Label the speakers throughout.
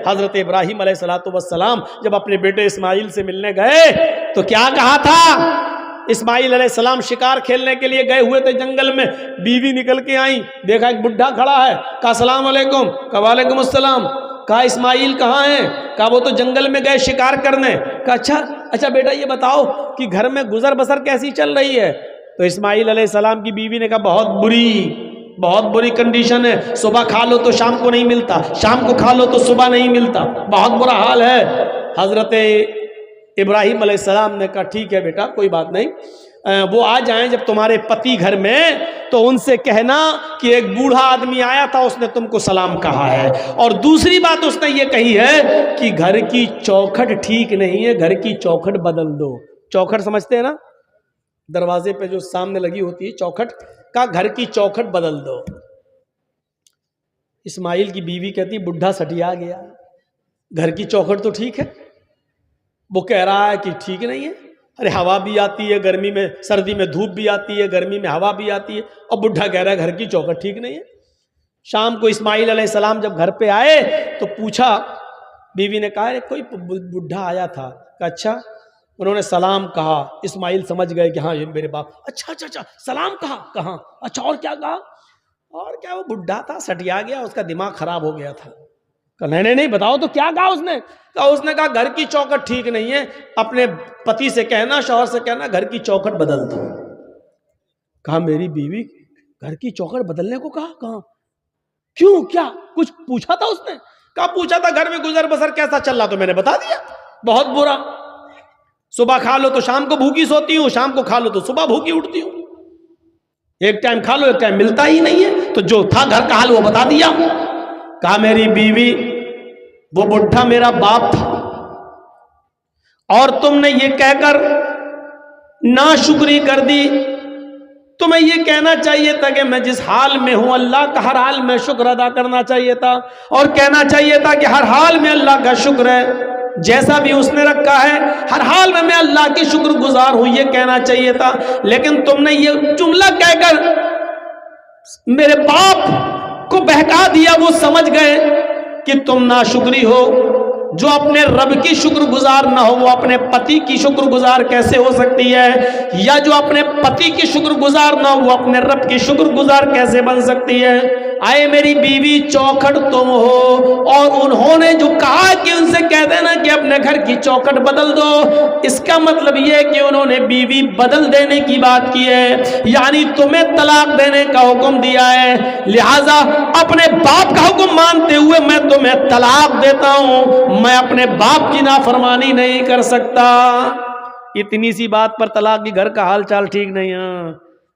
Speaker 1: حضرت ابراہیم علیہ السلام جب اپنے بیٹے اسماعیل سے ملنے گئے تو کیا کہا تھا؟ اسماعیل علیہ السلام شکار کھیلنے کے لیے گئے ہوئے تھے جنگل میں، بیوی نکل کے آئیں، دیکھا ایک بڈھا کھڑا ہے، کہا السلام علیکم، کہا وعلیکم السلام، کہا اسماعیل کہاں ہیں؟ کہا وہ تو جنگل میں گئے شکار کرنے۔ کہا اچھا بیٹا یہ بتاؤ کہ گھر میں گزر بسر کیسی چل رہی ہے؟ تو اسماعیل علیہ السلام کی بیوی نے کہا بہت بری کنڈیشن ہے، صبح کھا لو تو شام کو نہیں ملتا، شام کو کھا لو تو صبح نہیں ملتا، بہت برا حال ہے۔ حضرت ابراہیم علیہ السلام نے کہا ٹھیک ہے بیٹا کوئی بات نہیں، وہ آ جائیں جب تمہارے پتی گھر میں تو ان سے کہنا کہ ایک بوڑھا آدمی آیا تھا، اس نے تم کو سلام کہا ہے، اور دوسری بات اس نے یہ کہی ہے کہ گھر کی چوکھٹ ٹھیک نہیں ہے، گھر کی چوکھٹ بدل دو۔ چوکھٹ سمجھتے ہیں نا، دروازے پہ جو سامنے لگی ہوتی ہے چوکھٹ، کا گھر کی چوکھٹ بدل دو۔ اسماعیل کی بیوی کہتی بڈھا سٹیا گیا، گھر کی چوکھٹ تو ٹھیک ہے، وہ کہہ رہا ہے کہ ٹھیک نہیں ہے، ارے ہوا بھی آتی ہے گرمی میں، سردی میں دھوپ بھی آتی ہے، گرمی میں ہوا بھی آتی ہے، اور بڈھا کہہ رہا ہے گھر کی چوکھٹ ٹھیک نہیں ہے۔ شام کو اسماعیل علیہ السلام جب گھر پہ آئے تو پوچھا، بیوی نے کہا کوئی بڈھا آیا تھا، کہا اچھا، انہوں نے سلام کہا۔ اسماعیل سمجھ گئے کہ ہاں یہ میرے باپ، اچھا سلام کہا، کہاں، اچھا اور کیا کہا؟ اور کیا، وہ بڈھا تھا سٹیا گیا، اس کا دماغ خراب ہو گیا تھا۔ کہا نہیں بتاؤ تو کیا کہا اس نے؟ اس نے کہا گھر کی چوکھٹ ٹھیک نہیں ہے، اپنے پتی سے کہنا، شوہر سے کہنا گھر کی چوکھٹ بدل دو۔ کہا میری بیوی گھر کی چوکھٹ بدلنے کو کہاں، کیوں، کیا کچھ پوچھا تھا اس نے؟ کہا پوچھا تھا گھر میں گزر بسر کیسا چل رہا، تو میں نے بتا دیا بہت برا، صبح کھا لو تو شام کو بھوکی سوتی ہوں، شام کو کھا لو تو صبح بھوکی اٹھتی ہوں، ایک ٹائم کھا لو ایک ٹائم ملتا ہی نہیں ہے، تو جو تھا گھر کا حال وہ بتا دیا۔ کہا میری بیوی وہ بڈھا میرا باپ تھا، اور تم نے یہ کہہ کر ناشکری کر دی، تمہیں یہ کہنا چاہیے تھا کہ میں جس حال میں ہوں اللہ کا ہر حال میں شکر ادا کرنا چاہیے تھا، اور کہنا چاہیے تھا کہ ہر حال میں اللہ کا شکر ہے، جیسا بھی اس نے رکھا ہے ہر حال میں اللہ کی شکر گزار ہوں، یہ کہنا چاہیے تھا۔ لیکن تم نے یہ جملہ کہہ کر میرے باپ کو بہکا دیا، وہ سمجھ گئے کہ تم ناشکری ہو۔ جو اپنے رب کی شکر گزار نہ ہو وہ اپنے پتی کی شکر گزار کیسے ہو سکتی ہے؟ یا جو اپنے پتی کی شکر گزار نہ ہو وہ اپنے رب کی شکر گزار کیسے بن سکتی ہے؟ آئے میری بیوی چوکھٹ تم ہو، اور انہوں نے جو کہا کہ ان سے کہہ دینا کہ اپنے گھر کی چوکھٹ بدل دو، اس کا مطلب یہ ہے کہ انہوں نے بیوی بدل دینے کی بات کی ہے، یعنی تمہیں طلاق دینے کا حکم دیا ہے، لہٰذا اپنے باپ کا حکم مانتے ہوئے میں تمہیں طلاق دیتا ہوں، میں اپنے باپ کی نافرمانی نہیں کر سکتا۔ اتنی سی بات پر طلاق کی گھر کا حال چال ٹھیک نہیں ہے۔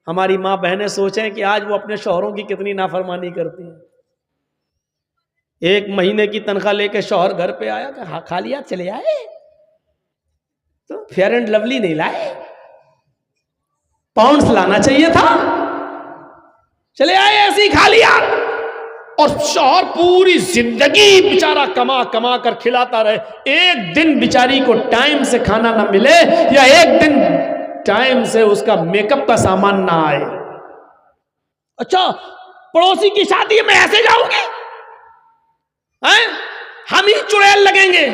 Speaker 1: ہماری ماں بہنیں سوچیں کہ آج وہ اپنے شوہروں کی کتنی نافرمانی کرتی ہیں۔ ایک مہینے کی تنخواہ لے کے شوہر گھر پہ آیا کہ خالی ہاتھ چلے آئے، تو فیئر اینڈ لولی نہیں لائے، پاؤنڈز لانا چاہیے تھا، چلے آئے ایسے ہی خالی ہاتھ، اور شوہر پوری زندگی بیچارہ کما کر کھلاتا رہے، ایک دن بیچاری کو ٹائم سے کھانا نہ ملے، یا ایک دن ٹائم سے اس کا میک اپ کا سامان نہ آئے۔ اچھا پڑوسی کی شادی میں ایسے جاؤں گی، ہم ہی چڑیل لگیں گے،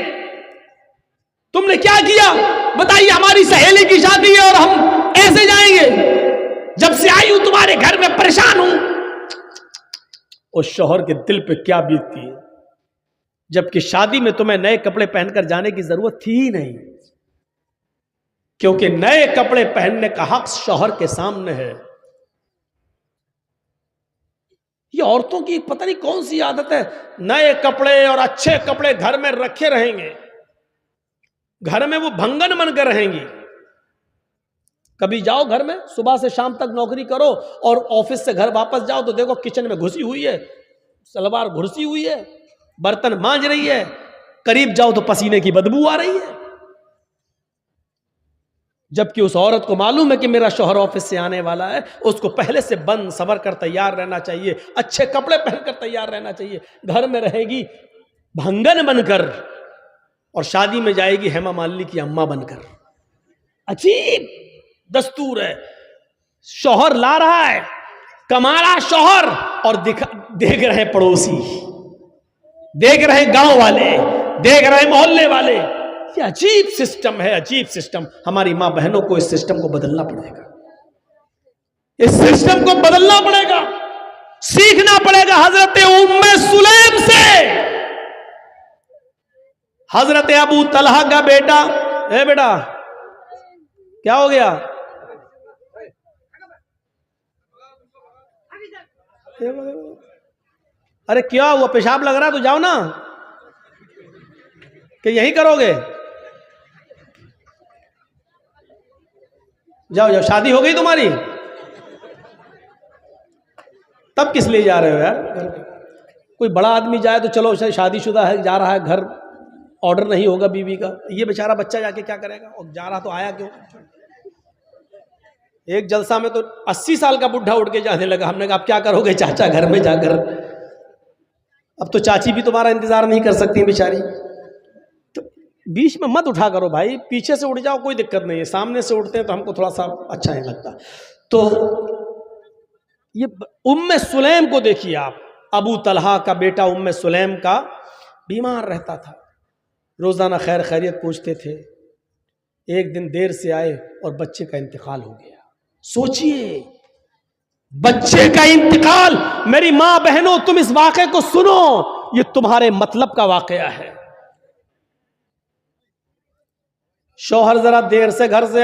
Speaker 1: تم نے کیا کیا بتائیے؟ ہماری سہیلی کی شادی ہے اور ہم ایسے جائیں گے؟ جب سے آئی ہوں تمہارے گھر میں پریشان ہوں۔ اس شوہر کے دل پہ کیا بیتتی ہے، جبکہ شادی میں تمہیں نئے کپڑے پہن کر جانے کی ضرورت تھی ہی نہیں، کیونکہ نئے کپڑے پہننے کا حق شوہر کے سامنے ہے۔ یہ عورتوں کی پتہ نہیں کون سی عادت ہے، نئے کپڑے اور اچھے کپڑے گھر میں رکھے رہیں گے، گھر میں وہ بھنگن بن کر رہیں گی۔ کبھی جاؤ گھر میں، صبح سے شام تک نوکری کرو اور آفس سے گھر واپس جاؤ تو دیکھو کچن میں گھسی ہوئی ہے، سلوار گھسی ہوئی ہے، برتن مانج رہی ہے، قریب جاؤ تو پسینے کی بدبو آ رہی ہے، جبکہ اس عورت کو معلوم ہے کہ میرا شوہر آفس سے آنے والا ہے، اس کو پہلے سے بند سنور کر تیار رہنا چاہیے، اچھے کپڑے پہن کر تیار رہنا چاہیے۔ گھر میں رہے گی بھنگن بن کر، اور شادی میں جائے گی ہیما مالنی کی اماں بن کر۔ عجیب دستور ہے، شوہر لا رہا ہے، کما رہا شوہر، اور دیکھ رہے پڑوسی۔ دیکھ رہے گاؤں والے، دیکھ رہے محلے والے. یہ عجیب سسٹم ہے، عجیب سسٹم. ہماری ماں بہنوں کو اس سسٹم کو بدلنا پڑے گا، اس سسٹم کو بدلنا پڑے گا، سیکھنا پڑے گا حضرت ام سلیم سے. حضرت ابو طلحہ کا بیٹا، اے بیٹا کیا ہو گیا؟ ارے کیا ہوا؟ پیشاب لگ رہا تو جاؤ نا، کہ یہی کرو گے؟ جاؤ جاؤ، شادی ہو گئی تمہاری؟ تب کس لیے جا رہے ہو یار؟ کوئی بڑا آدمی جائے تو چلو شادی شدہ ہے جا رہا ہے، گھر آرڈر نہیں ہوگا بیوی کا، یہ بیچارہ بچہ جا کے کیا کرے گا؟ اور جا رہا تو آیا کیوں؟ ایک جلسہ میں تو 80 سال کا بڈھا اٹھ کے جانے لگا. ہم نے کہا اب کیا کرو گے چاچا گھر میں جا کر؟ اب تو چاچی بھی تمہارا انتظار نہیں کر سکتی بیچاری. تو بیچ میں مت اٹھا کرو بھائی، پیچھے سے اٹھ جاؤ کوئی دقت نہیں ہے، سامنے سے اٹھتے ہیں تو ہم کو تھوڑا سا اچھا نہیں لگتا. تو یہ ام سلیم کو دیکھیے آپ، ابو طلحہ کا بیٹا ام سلیم کا بیمار رہتا تھا، روزانہ خیر خیریت پوچھتے تھے. ایک دن دیر سے آئے اور بچے کا انتقال ہو گیا. سوچئے بچے کا انتقال. میری ماں بہنوں تم اس واقعے کو سنو، یہ تمہارے مطلب کا واقعہ ہے. شوہر ذرا دیر سے گھر سے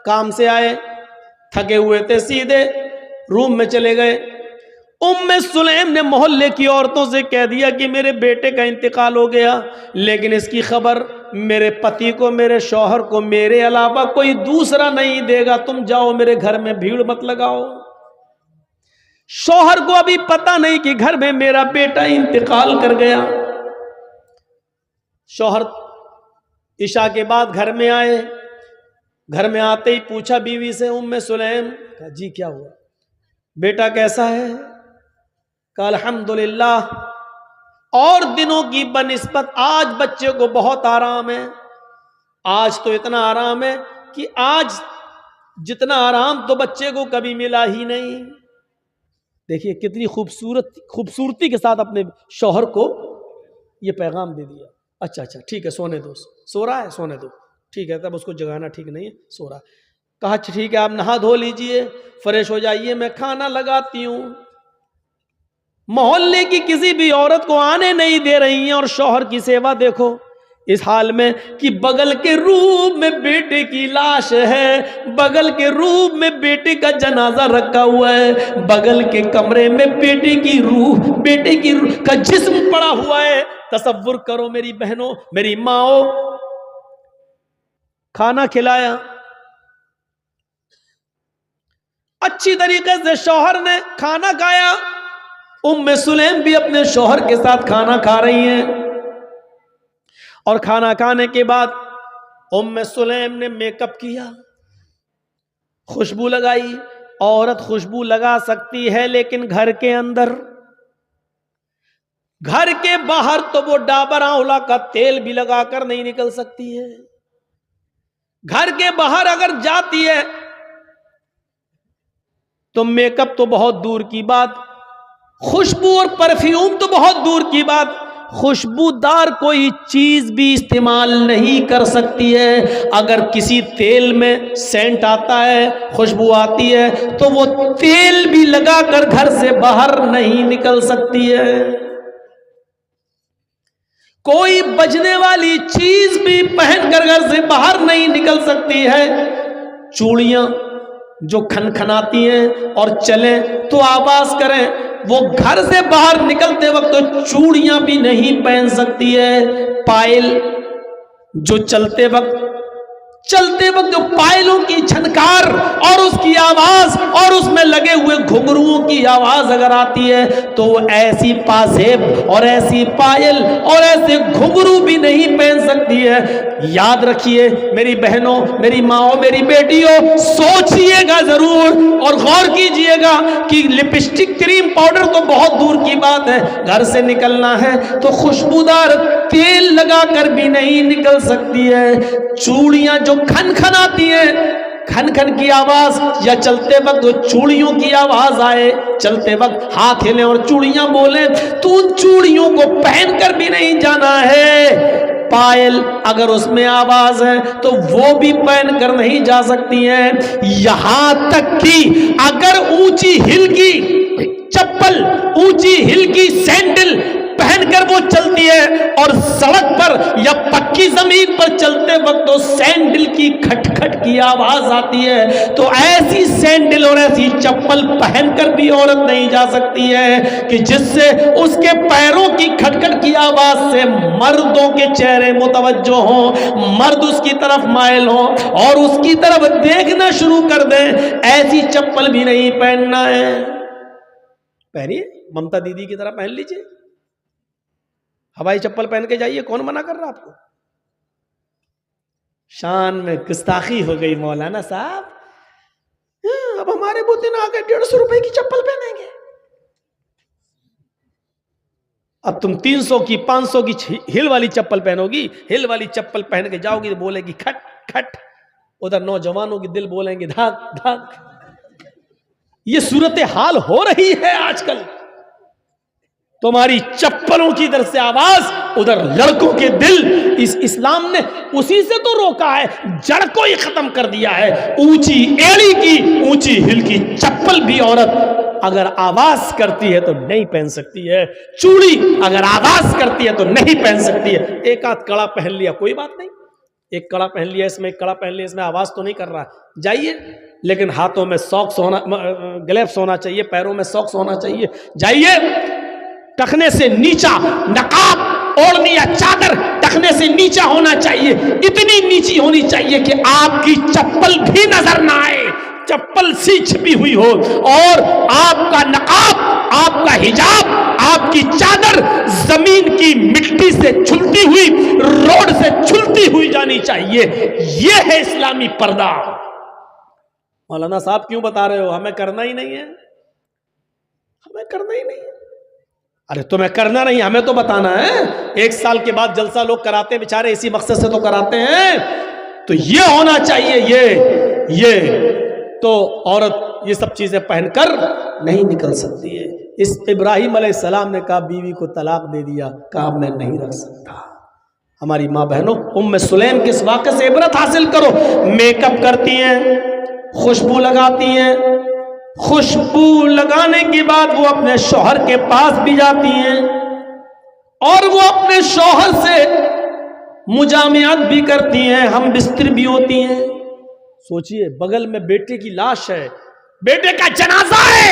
Speaker 1: کام سے آئے، تھکے ہوئے تھے، سیدھے روم میں چلے گئے. ام سلیم نے محلے کی عورتوں سے کہہ دیا کہ میرے بیٹے کا انتقال ہو گیا، لیکن اس کی خبر میرے پتی کو، میرے شوہر کو میرے علاوہ کوئی دوسرا نہیں دے گا. تم جاؤ میرے گھر میں بھیڑ مت لگاؤ. شوہر کو ابھی پتہ نہیں کہ گھر میں میرا بیٹا انتقال کر گیا. شوہر عشاء کے بعد گھر میں آئے. گھر میں آتے ہی پوچھا بیوی سے، ام سلیم، کہا جی کیا ہوا؟ بیٹا کیسا ہے؟ کہا الحمدللہ، اور دنوں کی بنسبت آج بچے کو بہت آرام ہے. آج تو اتنا آرام ہے کہ آج جتنا آرام تو بچے کو کبھی ملا ہی نہیں. دیکھیے کتنی خوبصورتی کے ساتھ اپنے شوہر کو یہ پیغام دے دیا. اچھا ٹھیک ہے سونے دو. سو رہا ہے؟ سونے دو. ٹھیک ہے، تب اس کو جگانا ٹھیک نہیں ہے، سو رہا. کہا ٹھیک ہے آپ نہا دھو لیجئے، فریش ہو جائیے، میں کھانا لگاتی ہوں. محلے کی کسی بھی عورت کو آنے نہیں دے رہی ہیں، اور شوہر کی سیوا دیکھو اس حال میں کہ بغل کے روم میں بیٹے کی لاش ہے، بغل کے روم میں بیٹے کا جنازہ رکھا ہوا ہے، بغل کے کمرے میں بیٹے کی روح کا جسم پڑا ہوا ہے. تصور کرو میری بہنوں، میری ماؤں، کھانا کھلایا اچھی طریقے سے، شوہر نے کھانا کھایا. ام سلیم بھی اپنے شوہر کے ساتھ کھانا کھا رہی ہیں، اور کھانا کھانے کے بعد ام سلیم نے میک اپ کیا، خوشبو لگائی. عورت خوشبو لگا سکتی ہے لیکن گھر کے اندر، گھر کے باہر تو وہ ڈابر آنولا کا تیل بھی لگا کر نہیں نکل سکتی ہے. گھر کے باہر اگر جاتی ہے تو میک اپ تو بہت دور کی بات، خوشبو اور پرفیوم تو بہت دور کی بات، خوشبودار کوئی چیز بھی استعمال نہیں کر سکتی ہے. اگر کسی تیل میں سینٹ آتا ہے، خوشبو آتی ہے، تو وہ تیل بھی لگا کر گھر سے باہر نہیں نکل سکتی ہے. کوئی بجنے والی چیز بھی پہن کر گھر سے باہر نہیں نکل سکتی ہے. چوڑیاں جو کھنکھناتی ہیں اور چلیں تو آواز کریں، وہ گھر سے باہر نکلتے وقت تو چوڑیاں بھی نہیں پہن سکتی ہے. پائل جو چلتے وقت جو پائلوں کی چھنکار اور اس کی آواز اور اس میں لگے ہوئے گھنگروؤں کی آواز اگر آتی ہے تو وہ ایسی پازیب اور ایسی پائل اور ایسے گھنگرو بھی نہیں پہن سکتی ہے. یاد رکھیے میری بہنوں، میری ماؤں، میری بیٹیوں، سوچئے گا ضرور اور غور کیجئے گا کہ لپسٹک، کریم، پاؤڈر تو بہت دور کی بات ہے، گھر سے نکلنا ہے تو خوشبودار تیل لگا کر بھی نہیں نکل سکتی ہے. چوڑیاں جو کھنکھناتی ہیں کھن کھن کی آواز یا چلتے وقت چوڑیوں کی آواز آئے, چلتے وقت ہاتھ ہلیں اور چوڑیاں بولیں, تو ان چوڑیوں کو پہن کر بھی نہیں جانا ہے. پائل اگر اس میں آواز ہے تو وہ بھی پہن کر نہیں جا سکتی ہیں. یہاں تک کہ اگر اونچی ہل کی چپل, اونچی ہل کی سینڈل پہن کر وہ چلتی ہے اور سڑک پر یا پکی زمین پر چلتے وقت تو سینڈل کی کھٹ کھٹ کی آواز آتی ہے, تو ایسی سینڈل اور ایسی چپل پہن کر بھی عورت نہیں جا سکتی ہے کہ جس سے اس کے پیروں کی کھٹ کھٹ کی آواز سے مردوں کے چہرے متوجہ ہوں, مرد اس کی طرف مائل ہوں اور اس کی طرف دیکھنا شروع کر دیں. ایسی چپل بھی نہیں پہننا ہے. پہنیے, ممتا دیدی کی طرح پہن لیجئے, ہوائی چپل پہن کے جائیے, کون منع کر رہا آپ کو؟ شان میں گستاخی ہو گئی مولانا صاحب. اب ہمارے بوتن آ گئے 150 روپے کی چپل پہنیں گے. اب تم 300 کی 500 کی ہل والی چپل پہنو گی, ہل والی چپل پہن کے جاؤ گی تو بولے گی کھٹ کھٹ, ادھر نوجوانوں کی دل بولیں گے دھاک دھاک. یہ صورتحال ہو رہی ہے آج کل. تمہاری چپلوں کی ادھر سے آواز, ادھر لڑکوں کے دل. اس اسلام نے اسی سے تو روکا ہے, جڑ کو ہی ختم کر دیا ہے. اونچی ایڑی کی اونچی ہل کی چپل بھی عورت اگر آواز کرتی ہے تو نہیں پہن سکتی ہے. چوڑی اگر آواز کرتی ہے تو نہیں پہن سکتی ہے. ایک آدھ کڑا پہن لیا کوئی بات نہیں, ایک کڑا پہن لیا اس میں, ایک کڑا پہن لیا اس میں, آواز تو نہیں کر رہا, جائیے. لیکن ہاتھوں میں ساکس ہونا, گلیوز ہونا چاہیے, پیروں میں ساکس ہونا چاہیے. جائیے, ٹخنے سے نیچا نقاب اوڑھنی یا چادر ٹخنے سے نیچا ہونا چاہیے, اتنی نیچی ہونی چاہیے کہ آپ کی چپل بھی نظر نہ آئے, چپل سی چھپی ہوئی ہو, اور آپ کا نقاب, آپ کا حجاب, آپ کی چادر زمین کی مٹی سے چھلتی ہوئی, روڈ سے چھلتی ہوئی جانی چاہیے. یہ ہے اسلامی پردہ. مولانا صاحب کیوں بتا رہے ہو؟ ہمیں کرنا ہی نہیں ہے, ہمیں کرنا ہی نہیں ہے. ارے تمہیں کرنا نہیں, ہمیں تو بتانا ہے. 1 سال کے بعد جلسہ لوگ کراتے ہیں بیچارے, اسی مقصد سے تو کراتے ہیں. تو یہ ہونا چاہیے, یہ تو عورت یہ سب چیزیں پہن کر نہیں نکل سکتی ہے. اس ابراہیم علیہ السلام نے کہا بیوی کو طلاق دے دیا, کہا میں نہیں رکھ سکتا. ہماری ماں بہنوں, ام سلیم کے اس واقعے سے عبرت حاصل کرو. میک اپ کرتی ہیں, خوشبو لگاتی ہیں, خوشبو لگانے کے بعد وہ اپنے شوہر کے پاس بھی جاتی ہیں اور وہ اپنے شوہر سے مجامعت بھی کرتی ہیں, ہم بستر بھی ہوتی ہیں. سوچئے, بغل میں بیٹے کی لاش ہے, بیٹے کا جنازہ ہے,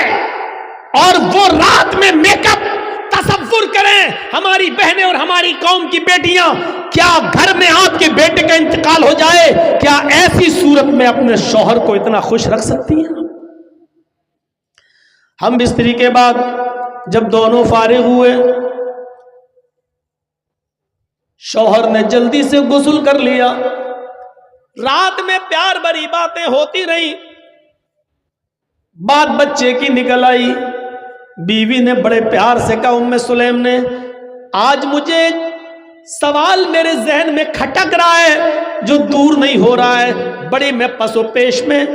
Speaker 1: اور وہ رات میں میک اپ. تصور کریں ہماری بہنیں اور ہماری قوم کی بیٹیاں, کیا گھر میں آپ کے بیٹے کا انتقال ہو جائے, کیا ایسی صورت میں اپنے شوہر کو اتنا خوش رکھ سکتی ہیں؟ ہم بستری کے بعد جب دونوں فارغ ہوئے, شوہر نے جلدی سے غسل کر لیا. رات میں پیار بھری باتیں ہوتی رہی, بات بچے کی نکل آئی. بیوی نے بڑے پیار سے کہا, ام سلیم نے, آج مجھے ایک سوال میرے ذہن میں کھٹک رہا ہے جو دور نہیں ہو رہا ہے. بڑی میں پس و پیش میں,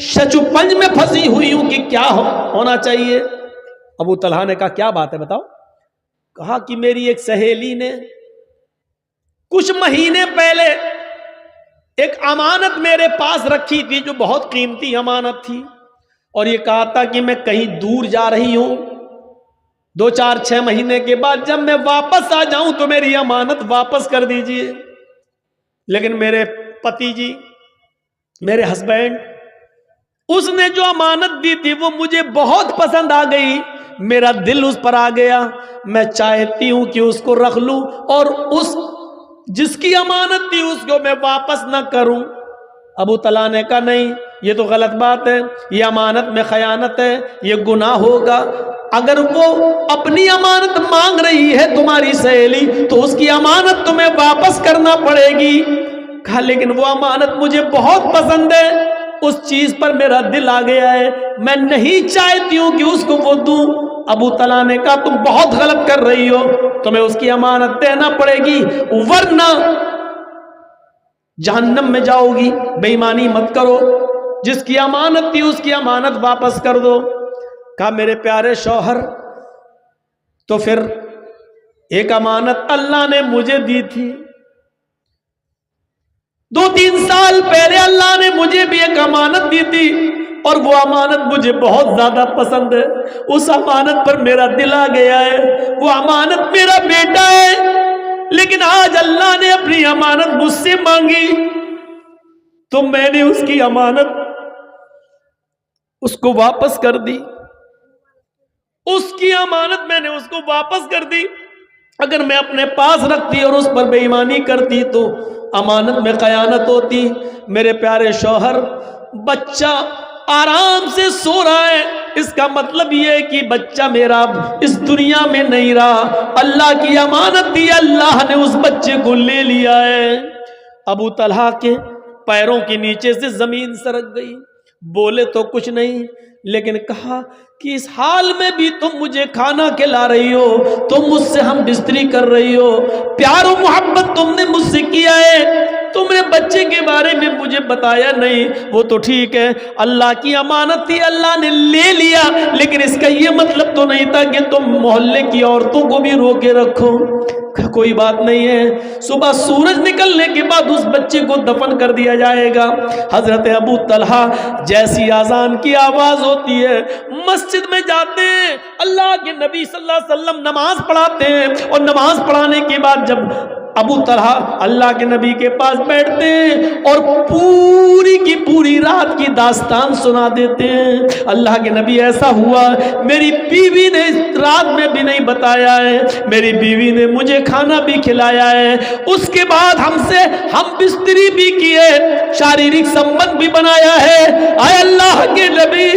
Speaker 1: شچو پنج میں پھنسی ہوئی ہوں کہ کیا ہونا چاہیے. ابو طلحہ نے کہا کیا بات ہے بتاؤ. کہا کہ میری ایک سہیلی نے کچھ مہینے پہلے ایک امانت میرے پاس رکھی تھی جو بہت قیمتی امانت تھی, اور یہ کہا تھا کہ میں کہیں دور جا رہی ہوں, 2 4 6 مہینے کے بعد جب میں واپس آ جاؤں تو میری امانت واپس کر دیجئے. لیکن میرے پتی جی, میرے ہسبینڈ, اس نے جو امانت دی تھی وہ مجھے بہت پسند آ گئی, میرا دل اس پر آ گیا, میں چاہتی ہوں کہ اس کو رکھ لوں اور اس جس کی امانت تھی اس کو میں واپس نہ کروں. ابو طلحہ نے کہا نہیں, یہ تو غلط بات ہے, یہ امانت میں خیانت ہے, یہ گناہ ہوگا. اگر وہ اپنی امانت مانگ رہی ہے تمہاری سہیلی تو اس کی امانت تمہیں واپس کرنا پڑے گی. کہا لیکن وہ امانت مجھے بہت پسند ہے, اس چیز پر میرا دل آ گیا ہے, میں نہیں چاہتی ہوں کہ اس کو وہ دوں. ابو طلحہ نے کہا تم بہت غلط کر رہی ہو, تمہیں اس کی امانت دینا پڑے گی ورنہ جہنم میں جاؤ گی. بے ایمانی مت کرو. جس کی امانت تھی اس کی امانت واپس کر دو۔ کہا میرے پیارے شوہر تو پھر ایک امانت اللہ نے مجھے دی تھی، 2-3 سال پہلے اللہ نے مجھے بھی ایک امانت دی تھی، اور وہ امانت مجھے بہت زیادہ پسند ہے، اس امانت پر میرا دل آ گیا ہے، وہ امانت میرا بیٹا ہے، لیکن آج اللہ نے اپنی امانت مجھ سے مانگی تو میں نے اس کی امانت اس کو واپس کر دی، اس کی امانت میں نے اس کو واپس کر دی۔ اگر میں اپنے پاس رکھتی اور اس پر بے ایمانی کرتی تو امانت میں خیانت ہوتی۔ میرے پیارے شوہر، بچہ آرام سے سو رہا ہے، اس کا مطلب یہ ہے کہ بچہ میرا اس دنیا میں نہیں رہا، اللہ کی امانت دی، اللہ نے اس بچے کو لے لیا ہے۔ ابو طلحہ کے پیروں کے نیچے سے زمین سرک گئی، بولے تو کچھ نہیں، لیکن کہا کہ اس حال میں بھی تم مجھے کھانا کھلا رہی ہو، تم مجھ سے ہم بستری کر رہی ہو، پیار و محبت تم نے مجھ سے کیا ہے، تم نے بچے کے بارے میں مجھے بتایا نہیں۔ وہ تو ٹھیک ہے، اللہ کی امانت تھی، اللہ نے لے لیا، لیکن اس کا یہ مطلب تو نہیں تھا کہ تم محلے کی عورتوں کو بھی روکے رکھو۔ کوئی بات نہیں ہے، صبح سورج نکلنے کے بعد اس بچے کو دفن کر دیا جائے گا۔ حضرت ابو طلحہ جیسی اذان کی آواز ہوتی ہے مسجد میں جاتے ہیں، اللہ کے نبی صلی اللہ علیہ وسلم نماز پڑھاتے ہیں، اور نماز پڑھانے کے بعد جب ابو طلحہ اللہ کے نبی کے پاس بیٹھتے ہیں اور پوری کی پوری رات کی داستان سنا دیتے ہیں۔ اللہ کے نبی ایسا ہوا، میری بیوی نے رات میں بھی نہیں بتایا ہے، میری بیوی نے مجھے کھانا بھی کھلایا ہے، اس کے بعد ہم بستری بھی کیے، شاریرک سمبند بھی بنایا ہے، اے اللہ کے نبی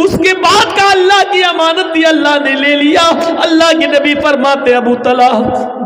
Speaker 1: اس کے بعد کا اللہ کی امانت دی، اللہ نے لے لیا۔ اللہ کے نبی فرماتے ابو طلحہ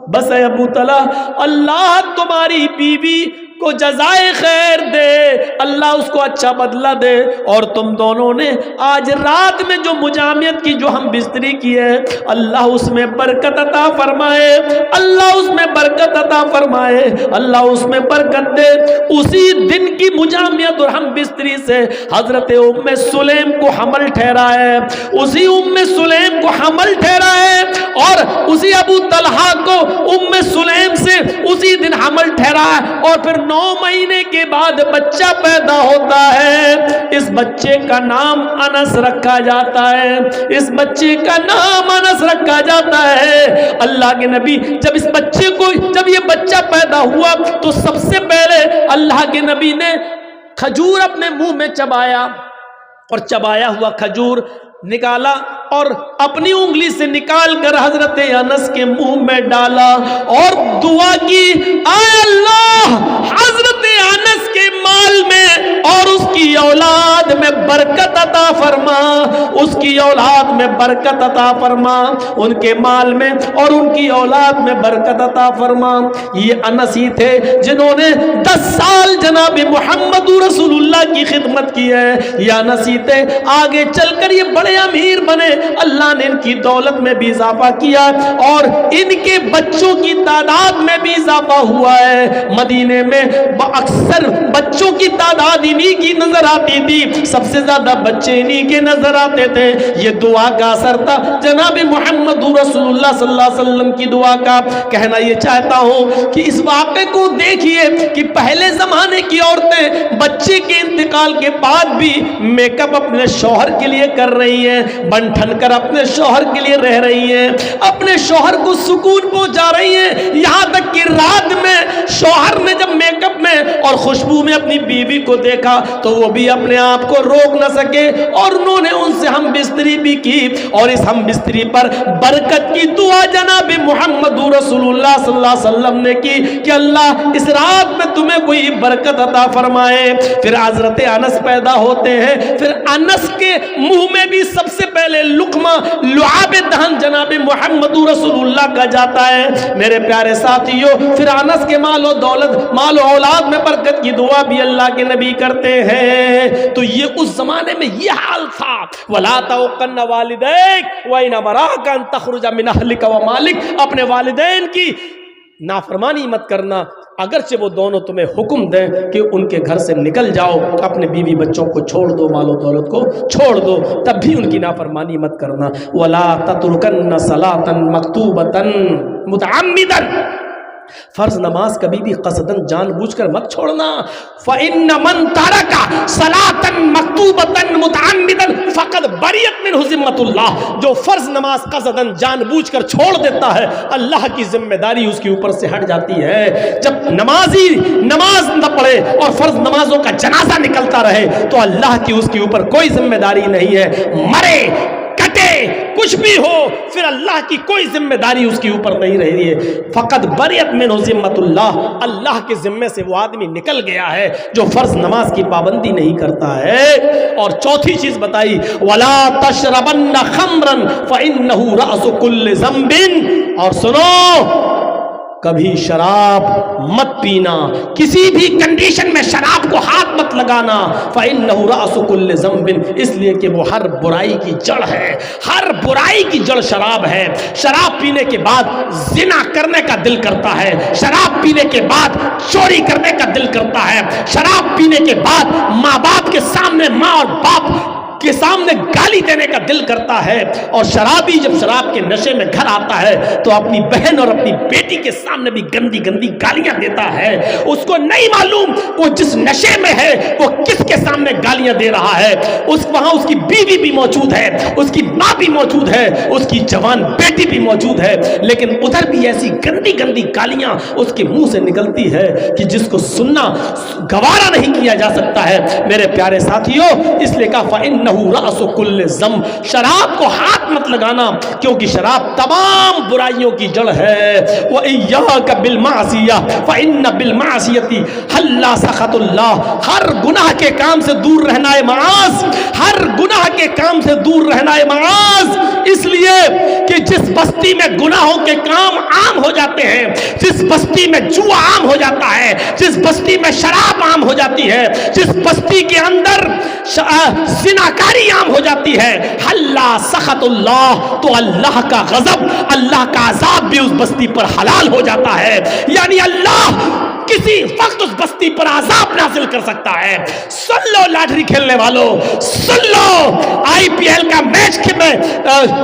Speaker 1: بس اے ابو طلحہ، اللہ تمہاری بیوی کو جزائے خیر دے، اللہ اس کو اچھا بدلہ دے، اور تم دونوں نے آج رات میں جو مجامعت کی، جو ہم بستری کی ہے، اللہ اس میں برکت عطا فرمائے، اللہ اس میں برکت عطا فرمائے، اللہ اس میں برکت دے۔ اسی دن کی مجامعت اور ہم بستری سے حضرت ام سلیم کو حمل ٹھہرا ہے، اسی ام سلیم کو حمل ٹھہرا ہے، اور اسی ابو طلحہ کو ام سلیم سے اسی دن حمل ٹھہرا ہے، اور پھر 9 مہینے کے بعد بچہ پیدا ہوتا ہے۔ اس بچے کا نام انس رکھا جاتا ہے، اس بچے کا نام انس رکھا جاتا ہے۔ اللہ کے نبی جب یہ بچہ پیدا ہوا تو سب سے پہلے اللہ کے نبی نے کھجور اپنے منہ میں چبایا، اور چبایا ہوا کھجور نکالا اور اپنی انگلی سے نکال کر حضرت انس کے منہ میں ڈالا اور دعا کی، اے اللہ حضرت انس کے مال میں اور اس کی اولاد میں برکت عطا فرما، اس کی اولاد میں برکت عطا فرما، ان کے مال میں اور ان کی اولاد میں برکت عطا فرما۔ یہ انس ہی تھے جنہوں نے 10 سال جناب محمد رسول اللہ کی خدمت کی ہے، یہ انس ہی تھے، آگے چل کر یہ بڑے امیر بنے، اللہ نے ان کی دولت میں بھی اضافہ کیا اور ان کے بچوں کی تعداد میں بھی اضافہ ہوا ہے۔ مدینے میں اکثر بچوں کی تعداد انہی کی نظر آتی تھی، سب سے زیادہ بچے انہی کے نظر آتے تھے۔ یہ دعا کا اثر تھا جناب محمد رسول اللہ صلی اللہ علیہ وسلم کی دعا کا۔ کہنا یہ چاہتا ہوں کہ اس واقعے کو دیکھیے کہ پہلے زمانے کی عورتیں بچے کے انتقال کے بعد بھی میک اپ اپنے شوہر کے لیے کر رہی ہیں، بن ٹھن کر اپنے شوہر کے لیے رہ رہی ہیں، اپنے شوہر کو سکون پہنچا رہی ہیں، یہاں تک کہ رات میں شوہر نے جب میک اپ میں اور خوشبو میں اپنی بیوی کو دیکھا تو وہ بھی اپنے آپ کو روک نہ سکے اور انہوں نے ان سے ہم بستری بھی کی، اور اس ہم بستری پر برکت کی دعا جناب محمد رسول اللہ صلی اللہ علیہ وسلم نے کی کہ اللہ اس رات میں تمہیں کوئی برکت عطا فرمائے۔ پھر حضرت انس پیدا ہوتے ہیں، پھر انس کے منہ میں بھی سب سے پہلے لقمہ لعاب دہن جناب محمد رسول اللہ کا جاتا ہے۔ میرے پیارے ساتھیوں، پھر انس کے مال و دولت، مال و اولاد میں برکت کی دعا بھی اللہ کے نبی کرتے ہیں۔ تو یہ اس زمانے میں یہ حال تھا، وَلَا تَوْقَنَّ وَالِدَيْكَ وَإِنْ أَمَرَاكَ أَن تَخْرُجَ مِنْ أَهْلِكَ وَمَالِكَ، اپنے والدین کی نافرمانی مت کرنا، اگرچہ وہ دونوں تمہیں حکم دیں کہ ان کے گھر سے نکل جاؤ، اپنے بیوی بچوں کو چھوڑ دو، مال و دولت کو چھوڑ دو، تب بھی ان کی نافرمانی مت کرنا۔ وَلَا تَتْرُكَنَّ صَلَاةً مَكْتُوبَةً مُتَعَمِّدًا، فرض نماز کبھی بھی قصدن جان بوجھ کر مت چھوڑنا۔ فَإِنَّ مَن تَرَكَ صَلَاةً مَكْتُوبَةً مُتَعَمِّدًا فَقَدْ بَرِئَتْ مِنْهُ ذِمَّةُ اللَّهِ، جو فرض نماز قصدن جان بوجھ کر چھوڑ دیتا ہے، اللہ کی ذمہ داری اس کے اوپر سے ہٹ جاتی ہے۔ جب نمازی نماز نہ پڑھے اور فرض نمازوں کا جنازہ نکلتا رہے تو اللہ کی اس کے اوپر کوئی ذمہ داری نہیں ہے، مرے کٹے کچھ بھی ہو، پھر اللہ کی کوئی ذمہ داری اس کے اوپر نہیں رہی ہے۔ فقط بریت منہ ذمۃ اللہ، اللہ کے ذمے سے وہ آدمی نکل گیا ہے جو فرض نماز کی پابندی نہیں کرتا ہے۔ اور چوتھی چیز بتائی، ولا تشربن خمرا فانہ رأس کل ذنب، اور سنو کبھی شراب مت پینا، کسی بھی کنڈیشن میں شراب کو ہاتھ مت لگانا۔ فَإِنَّهُ رَأْسُ كُلِّ ذَنْبٍ، اس لیے کہ وہ ہر برائی کی جڑ ہے، ہر برائی کی جڑ شراب ہے۔ شراب پینے کے بعد زنا کرنے کا دل کرتا ہے، شراب پینے کے بعد چوری کرنے کا دل کرتا ہے، شراب پینے کے بعد ماں باپ کے سامنے، ماں اور باپ کے سامنے گالی دینے کا دل کرتا ہے۔ اور شرابی جب شراب کے نشے میں گھر آتا ہے تو اپنی بہن اور اپنی بیٹی کے سامنے بھی گندی گندی گالیاں دیتا ہے۔ اس کو نہیں معلوم وہ جس نشے میں ہے وہ کس کے سامنے گالیاں دے رہا ہے۔ وہاں اس کی بیوی بھی موجود ہے، اس کی ماں بھی موجود ہے، اس کی جوان بیٹی بھی موجود ہے، لیکن ادھر بھی ایسی گندی گندی گالیاں اس کے منہ سے نکلتی ہے کہ جس کو سننا گوارا نہیں کیا جا سکتا ہے۔ میرے پیارے ساتھیوں، اس لیے کہا فَإِنَّهُ رأس کل ذنب، شراب کو ہاتھ مت لگانا کیونکہ شراب تمام برائیوں کی جڑ ہے۔ وَإِيَّاكَ بِالْمَعْصِيَةِ فَإِنَّ بِالْمَعْصِيَةِ حَلَّ سَخَطُ اللَّهِ، ہر گناہ کے کام سے دور رہنا ہے معاذ، ہر گناہ کے کام سے دور رہنا ہے معاذ، اس لیے کہ جس بستی میں گناہوں کے کام عام ہو جاتے ہیں، جس بستی میں جوا عام ہو جاتا ہے، جس بستی میں شراب عام ہو جاتی ہے، جس بستی کے اندر زناکاری عام ہو جاتی ہے، حَلَّ سَخَطُ اللَّهِ، تو اللہ کا غضب، اللہ کا عذاب بھی اس بستی پر حلال ہو جاتا ہے۔ یعنی اللہ کسی وقت اس بستی پر عذاب نازل کر سکتا ہے۔ سن لو لاٹری کھیلنے والوں، سن لو آئی پی ایل کا میچ میں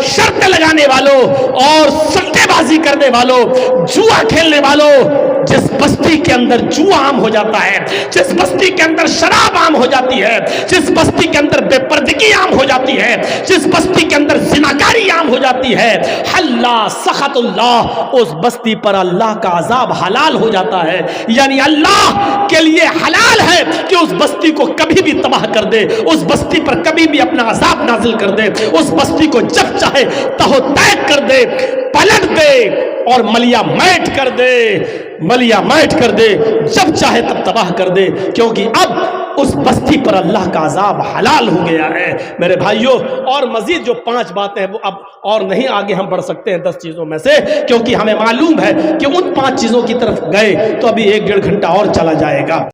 Speaker 1: شرطیں لگانے والوں اور سٹے بازی کرنے والوں، جوا کھیلنے والوں، جس بستی کے اندر جوا عام ہو جاتا ہے، جس بستی کے اندر شراب عام ہو جاتی ہے، جس بستی کے اندر بے پردگی عام ہو جاتی ہے، جس بستی کے اندر زناکاری عام ہو جاتی ہے، حَلَّ سَخَطُ اللَّهِ، اس بستی پر اللہ کا عذاب حلال ہو جاتا ہے۔ یعنی اللہ کے لیے حلال ہے کہ اس بستی کو کبھی بھی تباہ کر دے، اس بستی پر کبھی بھی اپنا عذاب نازل کر دے، اس بستی کو جب چاہے تہو تیگ کر دے، پلٹ دے اور ملیا میٹ کر دے، ملیا میٹ کر دے، جب چاہے تب تباہ کر دے، کیونکہ اب اس بستی پر اللہ کا عذاب حلال ہو گیا ہے۔ میرے بھائیوں، اور مزید جو 5 باتیں ہیں وہ اب اور نہیں آگے ہم بڑھ سکتے ہیں 10 چیزوں میں سے، کیونکہ ہمیں معلوم ہے کہ ان 5 چیزوں کی طرف گئے تو ابھی 1 ڈیڑھ گھنٹہ اور چلا جائے گا۔